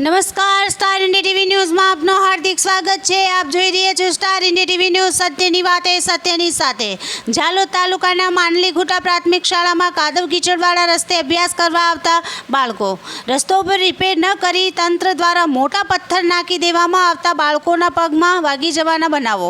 નમસ્કાર, star India TV ન્યૂઝમાં આપનું હાર્દિક સ્વાગત છે। આપ જોઈ રહ્યા છો સ્ટાર ઇન્ડિયા ટીવી ન્યૂઝ, સત્યની વાતે સત્યની સાથે। ઝાલોદ તાલુકાના માંડલીઘુટા પ્રાથમિક શાળામાં કાદવ કીચડવાળા રસ્તે અભ્યાસ કરવા આવતા બાળકો રસ્તો પર રિપેર ન કરી તંત્ર દ્વારા મોટા પથ્થર નાખી દેવામાં આવતા બાળકોના પગમાં વાગી જવાના બનાવો।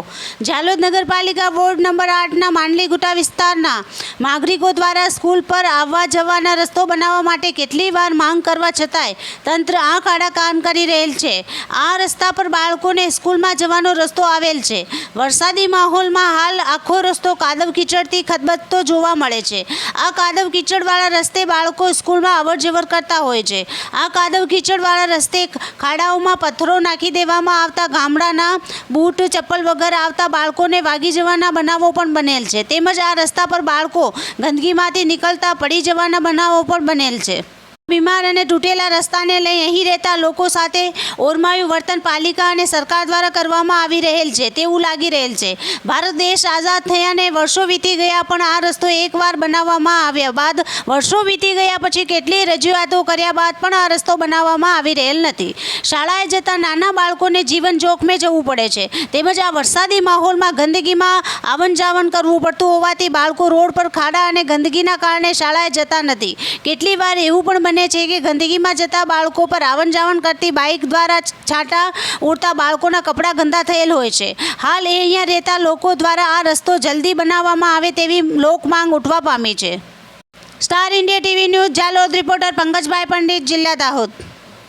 ઝાલોદ નગરપાલિકા વોર્ડ નંબર 8ના માંડલીઘુટા વિસ્તારના નાગરિકો દ્વારા સ્કૂલ પર આવવા જવાના રસ્તો બનાવવા માટે કેટલી વાર માંગ કરવા છતાંય તંત્ર આંખ આડા કામ કરી રહેલ છે। આ રસ્તા પર બાળકોને સ્કૂલમાં જવાનો રસ્તો આવેલ છે। વરસાદી માહોલમાં હાલ આખો રસ્તો કાદવ કીચડથી ખદબદતો જોવા મળે છે। આ કાદવ કીચડવાળા રસ્તે બાળકો સ્કૂલમાં અવરજવર કરતા હોય છે। આ કાદવ કીચડવાળા રસ્તે ખાડાઓમાં પથ્થરો નાખી દેવામાં આવતા ગામડાના બૂટ ચપ્પલ વગર આવતા બાળકોને વાગી જવાના બનાવો પણ બનેલ છે। તેમજ આ રસ્તા પર બાળકો ગંદકીમાંથી નીકળતા પડી જવાના બનાવો પણ બનેલ છે। બીમાર અને તૂટેલા રસ્તાને લઈ અહીં રહેતા લોકો સાથે ઓરમાયું વર્તન પાલિકા અને સરકાર દ્વારા કરવામાં આવી રહેલ છે તેવું લાગી રહેલ છે। ભારત દેશ આઝાદ થયાને વર્ષો વીતી ગયા પણ આ રસ્તો એકવાર બનાવવામાં આવ્યા બાદ વર્ષો વીતી ગયા પછી કેટલીય રજૂઆતો કર્યા બાદ પણ આ રસ્તો બનાવવામાં આવી રહેલ નથી। શાળાએ જતા નાના બાળકોને જીવન જોખમે જવું પડે છે। તેમજ આ વરસાદી માહોલમાં ગંદકીમાં આવન જાવન કરવું પડતું હોવાથી બાળકો રોડ પર ખાડા અને ગંદકીના કારણે શાળાએ જતા નથી। કેટલી વાર એવું પણ બને છે કે ગંદકીમાં જતા બાળકો પર આવન જાવન કરતી બાઇક દ્વારા છાંટા ઉડતા બાળકોના કપડાં ગંદા થયેલ હોય છે। હાલ અહીંયા રહેતા લોકો દ્વારા આ રસ્તો જલ્દી બનાવવામાં આવે તેવી લોક માંગ ઉઠવા પામી છે। Star India TV news Jhalod reporter Pankajbhai Pandit, જિલ્લા દાહોદ।